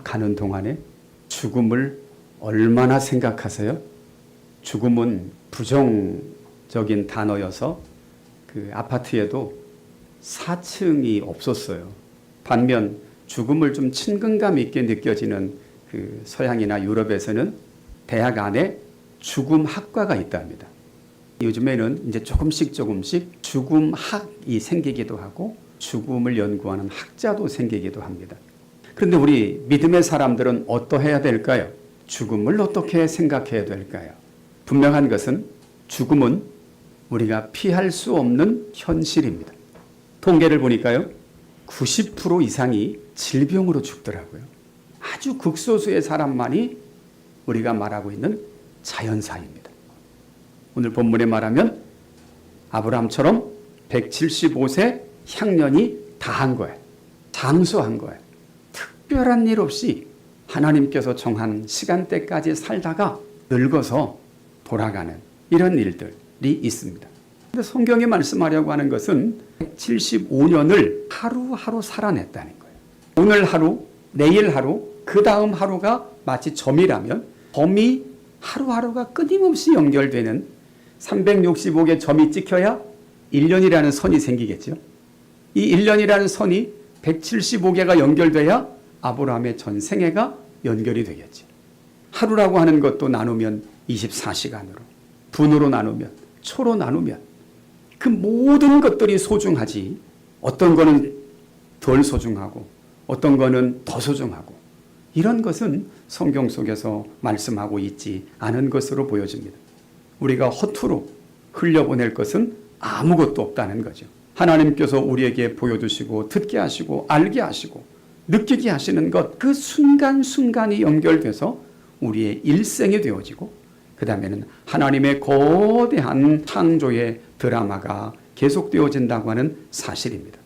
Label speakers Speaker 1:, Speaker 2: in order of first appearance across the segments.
Speaker 1: 가는 동안에 죽음을 얼마나 생각하세요? 죽음은 부정적인 단어여서 그 아파트에도 4층이 없었어요. 반면 죽음을 좀 친근감 있게 느껴지는 그 서양이나 유럽에서는 대학 안에 죽음 학과가 있답니다. 요즘에는 이제 조금씩 죽음학이 생기기도 하고 죽음을 연구하는 학자도 생기기도 합니다. 그런데 우리 믿음의 사람들은 어떠해야 될까요? 죽음을 어떻게 생각해야 될까요? 분명한 것은 죽음은 우리가 피할 수 없는 현실입니다. 통계를 보니까요, 90% 이상이 질병으로 죽더라고요. 아주 극소수의 사람만이 우리가 말하고 있는 자연사입니다. 오늘 본문에 말하면 아브라함처럼 175세 향년이 다한 거예요. 장수한 거예요. 특별한 일 없이 하나님께서 정한 시간대까지 살다가 늙어서 돌아가는 이런 일들이 있습니다. 그런데 성경이 말씀하려고 하는 것은 175년을 하루하루 살아냈다는 거예요. 오늘 하루, 내일 하루, 그 다음 하루가 마치 점이라면 점이 하루하루가 끊임없이 연결되는 365개 점이 찍혀야 1년이라는 선이 생기겠죠. 이 1년이라는 선이 175개가 연결돼야 아브라함의 전생애가 연결이 되겠죠. 하루라고 하는 것도 나누면 24시간으로, 분으로 나누면, 초로 나누면 그 모든 것들이 소중하지 어떤 거는 덜 소중하고 어떤 거는 더 소중하고 이런 것은 성경 속에서 말씀하고 있지 않은 것으로 보여집니다. 우리가 허투루 흘려보낼 것은 아무것도 없다는 거죠. 하나님께서 우리에게 보여주시고 듣게 하시고 알게 하시고 느끼게 하시는 것, 그 순간순간이 연결돼서 우리의 일생이 되어지고 그 다음에는 하나님의 거대한 창조의 드라마가 계속되어진다고 하는 사실입니다.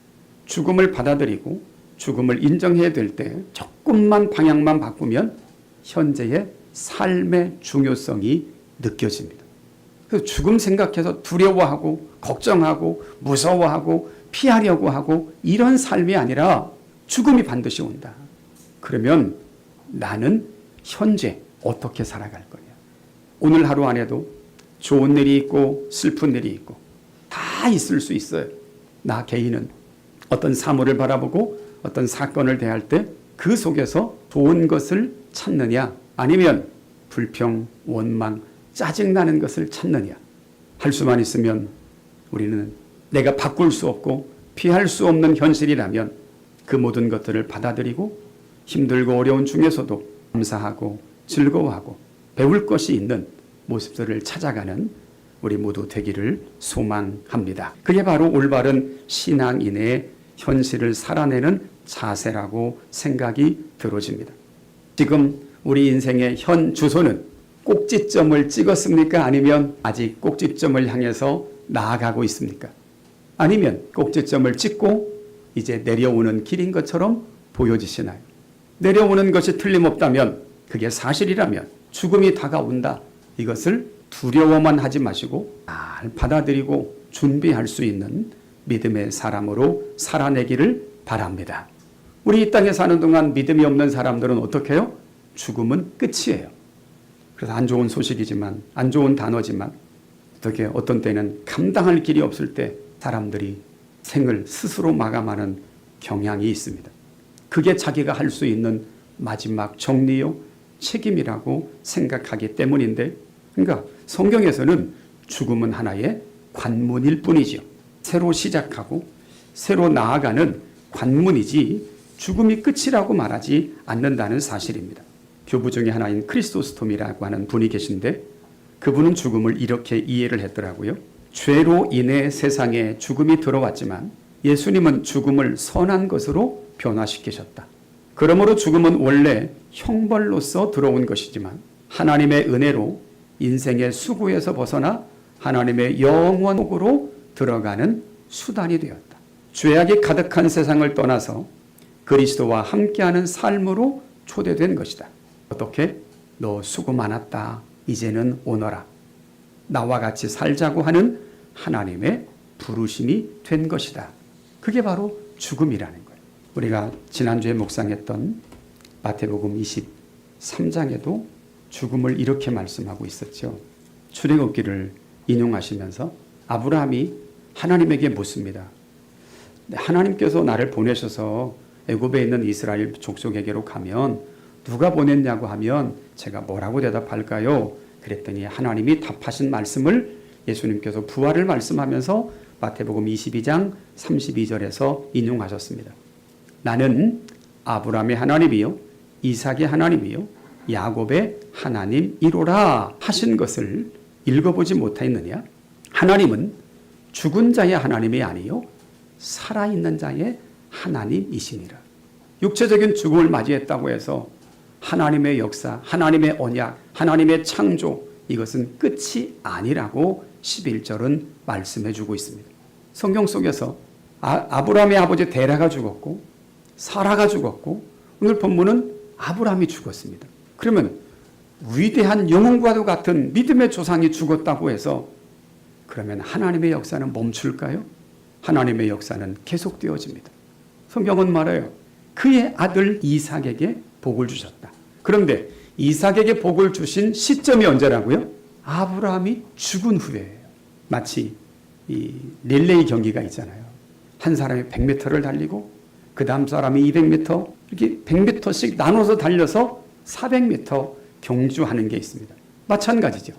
Speaker 1: 죽음을 받아들이고 죽음을 인정해야 될 때 조금만 방향만 바꾸면 현재의 삶의 중요성이 느껴집니다. 그래서 죽음 생각해서 두려워하고 걱정하고 무서워하고 피하려고 하고 이런 삶이 아니라 죽음이 반드시 온다. 그러면 나는 현재 어떻게 살아갈 거냐. 오늘 하루 안에도 좋은 일이 있고 슬픈 일이 있고 다 있을 수 있어요. 나 개인은 어떤 사물을 바라보고 어떤 사건을 대할 때 그 속에서 좋은 것을 찾느냐 아니면 불평, 원망, 짜증나는 것을 찾느냐. 할 수만 있으면 우리는 내가 바꿀 수 없고 피할 수 없는 현실이라면 그 모든 것들을 받아들이고 힘들고 어려운 중에서도 감사하고 즐거워하고 배울 것이 있는 모습들을 찾아가는 우리 모두 되기를 소망합니다. 그게 바로 올바른 신앙인의 현실을 살아내는 자세라고 생각이 들어집니다. 지금 우리 인생의 현 주소는 꼭지점을 찍었습니까? 아니면 아직 꼭지점을 향해서 나아가고 있습니까? 아니면 꼭지점을 찍고 이제 내려오는 길인 것처럼 보여지시나요? 내려오는 것이 틀림없다면, 그게 사실이라면 죽음이 다가온다. 이것을 두려워만 하지 마시고 잘 받아들이고 준비할 수 있는 믿음의 사람으로 살아내기를 바랍니다. 우리 이 땅에 사는 동안 믿음이 없는 사람들은 어떻게 해요? 죽음은 끝이에요. 그래서 안 좋은 소식이지만, 안 좋은 단어지만 어떻게 어떤 때는 감당할 길이 없을 때 사람들이 생을 스스로 마감하는 경향이 있습니다. 그게 자기가 할 수 있는 마지막 정리요, 책임이라고 생각하기 때문인데, 그러니까 성경에서는 죽음은 하나의 관문일 뿐이죠. 새로 시작하고 새로 나아가는 관문이지 죽음이 끝이라고 말하지 않는다는 사실입니다. 교부 중에 하나인 크리스토스톰이라고 하는 분이 계신데 그분은 죽음을 이렇게 이해를 했더라고요. 죄로 인해 세상에 죽음이 들어왔지만 예수님은 죽음을 선한 것으로 변화시키셨다. 그러므로 죽음은 원래 형벌로서 들어온 것이지만 하나님의 은혜로 인생의 수고에서 벗어나 하나님의 영원 속으로 들어가는 수단이 되었다. 죄악이 가득한 세상을 떠나서 그리스도와 함께하는 삶으로 초대된 것이다. 어떻게? 너 수고 많았다. 이제는 오너라. 나와 같이 살자고 하는 하나님의 부르심이 된 것이다. 그게 바로 죽음이라는 거예요. 우리가 지난주에 묵상했던 마태복음 23장에도 죽음을 이렇게 말씀하고 있었죠. 출애굽기를 인용하시면서 아브라함이 하나님에게 묻습니다. 하나님께서 나를 보내셔서 애굽에 있는 이스라엘 족속에게로 가면 누가 보냈냐고 하면 제가 뭐라고 대답할까요? 그랬더니 하나님이 답하신 말씀을 예수님께서 부활을 말씀하면서 마태복음 22장 32절에서 인용하셨습니다. 나는 아브라함의 하나님이요 이삭의 하나님이요 야곱의 하나님이로라 하신 것을 읽어보지 못했느냐? 하나님은 죽은 자의 하나님이 아니요 살아있는 자의 하나님이시니라. 육체적인 죽음을 맞이했다고 해서 하나님의 역사, 하나님의 언약, 하나님의 창조, 이것은 끝이 아니라고 11절은 말씀해 주고 있습니다. 성경 속에서 아브라함의 아버지 데라가 죽었고 사라가 죽었고 오늘 본문은 아브라함이 죽었습니다. 그러면 위대한 영웅과도 같은 믿음의 조상이 죽었다고 해서 그러면 하나님의 역사는 멈출까요? 하나님의 역사는 계속되어집니다. 성경은 말해요. 그의 아들 이삭에게 복을 주셨다. 그런데 이삭에게 복을 주신 시점이 언제라고요? 아브라함이 죽은 후에예요. 마치 이 릴레이 경기가 있잖아요. 한 사람이 100m를 달리고 그 다음 사람이 200m 이렇게 100m씩 나눠서 달려서 400m 경주하는 게 있습니다. 마찬가지죠.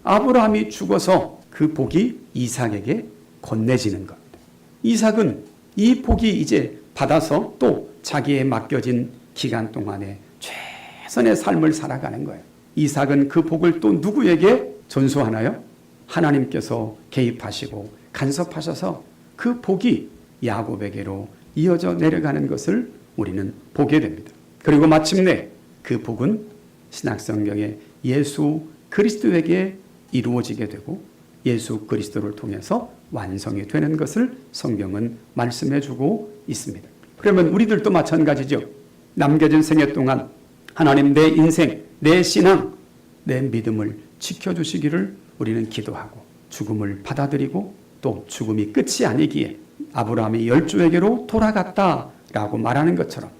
Speaker 1: 아브라함이 죽어서 그 복이 이삭에게 건네지는 겁니다. 이삭은 이 복이 이제 받아서 또 자기의 맡겨진 기간 동안에 최선의 삶을 살아가는 거예요. 이삭은 그 복을 또 누구에게 전수하나요? 하나님께서 개입하시고 간섭하셔서 그 복이 야곱에게로 이어져 내려가는 것을 우리는 보게 됩니다. 그리고 마침내 그 복은 신약성경에 예수 그리스도에게 이루어지게 되고 예수 그리스도를 통해서 완성이 되는 것을 성경은 말씀해 주고 있습니다. 그러면 우리들도 마찬가지죠. 남겨진 생애 동안 하나님 내 인생, 내 신앙, 내 믿음을 지켜주시기를 우리는 기도하고 죽음을 받아들이고 또 죽음이 끝이 아니기에 아브라함이 열조에게로 돌아갔다라고 말하는 것처럼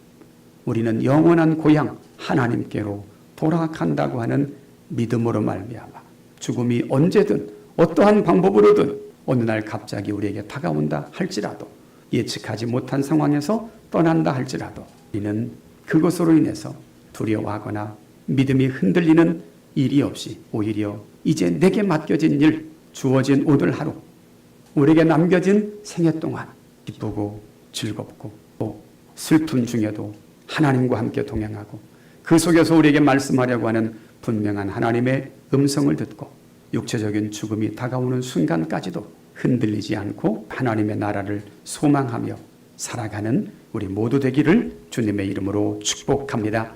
Speaker 1: 우리는 영원한 고향 하나님께로 돌아간다고 하는 믿음으로 말미암아 죽음이 언제든 어떠한 방법으로든 어느 날 갑자기 우리에게 다가온다 할지라도 예측하지 못한 상황에서 떠난다 할지라도 우리는 그것으로 인해서 두려워하거나 믿음이 흔들리는 일이 없이 오히려 이제 내게 맡겨진 일, 주어진 오늘 하루, 우리에게 남겨진 생애 동안 기쁘고 즐겁고 또 슬픔 중에도 하나님과 함께 동행하고 그 속에서 우리에게 말씀하려고 하는 분명한 하나님의 음성을 듣고 육체적인 죽음이 다가오는 순간까지도 흔들리지 않고 하나님의 나라를 소망하며 살아가는 우리 모두 되기를 주님의 이름으로 축복합니다.